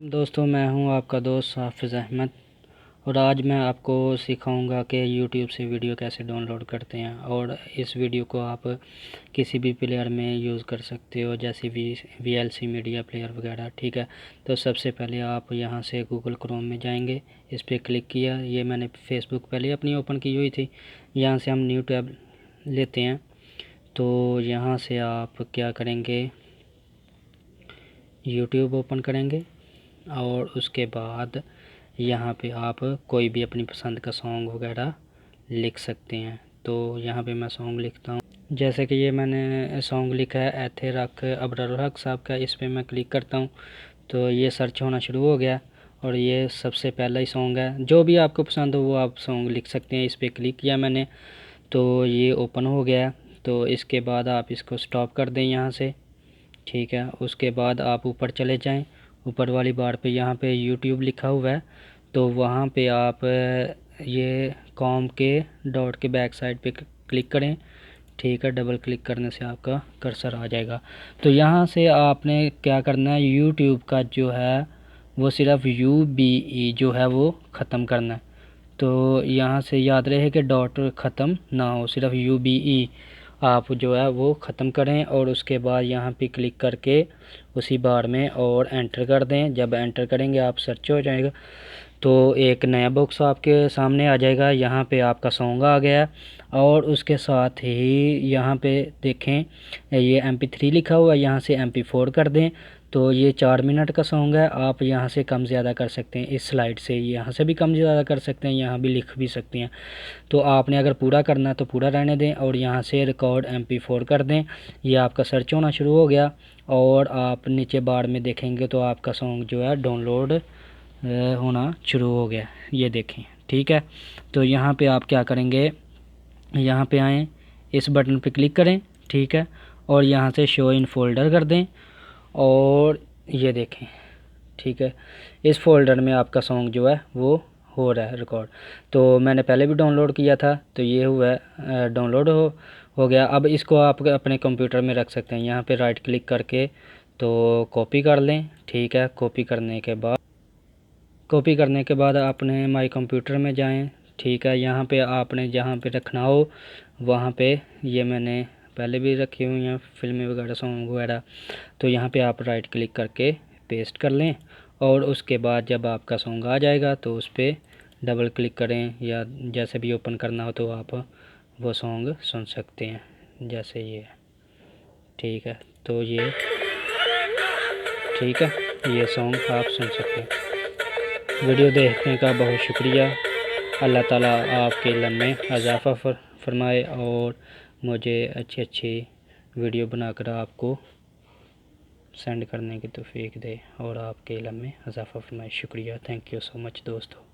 दोस्तों, मैं हूं आपका दोस्त हाफिज़ अहमद और आज मैं आपको सिखाऊंगा कि यूट्यूब से वीडियो कैसे डाउनलोड करते हैं। और इस वीडियो को आप किसी भी प्लेयर में यूज़ कर सकते हो, जैसे VLC मीडिया प्लेयर वगैरह। ठीक है, तो सबसे पहले आप यहां से गूगल क्रोम में जाएंगे, इस पर क्लिक किया। ये मैंने फेसबुक पहले अपनी ओपन की हुई थी। यहाँ से हम न्यू टैब लेते हैं, तो यहाँ से आप क्या करेंगे, यूट्यूब ओपन करेंगे और उसके बाद यहाँ पे आप कोई भी अपनी पसंद का सॉन्ग वगैरह लिख सकते हैं। तो यहाँ पे मैं सॉन्ग लिखता हूँ, जैसे कि ये मैंने सॉन्ग लिखा है एथे रख अबरार हक साहब का। इस पर मैं क्लिक करता हूँ तो ये सर्च होना शुरू हो गया और ये सबसे पहला ही सॉन्ग है। जो भी आपको पसंद हो वो आप सॉन्ग लिख सकते हैं। इस पर क्लिक किया मैंने तो ये ओपन हो गया। तो इसके बाद आप इसको स्टॉप कर दें यहाँ से। ठीक है, उसके बाद आप ऊपर चले जाएं, ऊपर वाली बार पे यहाँ पे यूट्यूब लिखा हुआ है, तो वहाँ पे आप ये कॉम के डॉट के बैक साइड पे क्लिक करें। ठीक है, डबल क्लिक करने से आपका कर्सर आ जाएगा। तो यहाँ से आपने क्या करना है, यूट्यूब का जो है वो सिर्फ UBE जो है वो ख़त्म करना है। तो यहाँ से याद रहे कि डॉट ख़त्म ना हो, सिर्फ UBE आप जो है वो ख़त्म करें और उसके बाद यहाँ पे क्लिक करके उसी बार में और एंटर कर दें। जब एंटर करेंगे आप सर्च हो जाएगा तो एक नया बॉक्स आपके सामने आ जाएगा। यहाँ पे आपका सॉन्ग आ गया और उसके साथ ही यहाँ पे देखें ये MP3 लिखा हुआ है, यहाँ से MP4 कर दें। तो ये 4 मिनट का सॉन्ग है, आप यहाँ से कम ज़्यादा कर सकते हैं। इस स्लाइड से यहाँ से भी कम ज़्यादा कर सकते हैं, यहाँ भी लिख भी सकते हैं। तो आपने अगर पूरा करना है तो पूरा रहने दें और यहाँ से रिकॉर्ड MP4 कर दें। ये आपका सर्च होना शुरू हो गया और आप नीचे बार में देखेंगे तो आपका सॉन्ग जो है डाउनलोड होना शुरू हो गया, ये देखें। ठीक है, तो यहाँ पे आप क्या करेंगे, यहाँ पे आएँ, इस बटन पे क्लिक करें। ठीक है, और यहाँ से शो इन फोल्डर कर दें और ये देखें। ठीक है, इस फोल्डर में आपका सॉन्ग जो है वो हो रहा है रिकॉर्ड। तो मैंने पहले भी डाउनलोड किया था तो ये हुआ है डाउनलोड हो गया। अब इसको आप अपने कंप्यूटर में रख सकते हैं। यहाँ पे राइट क्लिक करके तो कॉपी कर लें। ठीक है, कॉपी करने के बाद आपने माई कंप्यूटर में जाएं। ठीक है, यहाँ पे आपने जहाँ पे रखना हो वहाँ पे, ये मैंने पहले भी रखी हुई हैं फिल्में वगैरह सॉन्ग वगैरह, तो यहाँ पे आप राइट क्लिक करके पेस्ट कर लें और उसके बाद जब आपका सॉन्ग आ जाएगा तो उस पर डबल क्लिक करें या जैसे भी ओपन करना हो तो आप वो सॉन्ग सुन सकते हैं, जैसे ये। ठीक है, तो ये ठीक है, ये सॉन्ग आप सुन सकते हैं। वीडियो देखने का बहुत शुक्रिया। अल्लाह ताला आपके इल्म में इजाफ़ा फरमाए और मुझे अच्छी वीडियो बनाकर आपको सेंड करने की तौफीक दे और आपके इल्म में इजाफ़ा फरमाए। शुक्रिया, थैंक यू सो मच दोस्तों।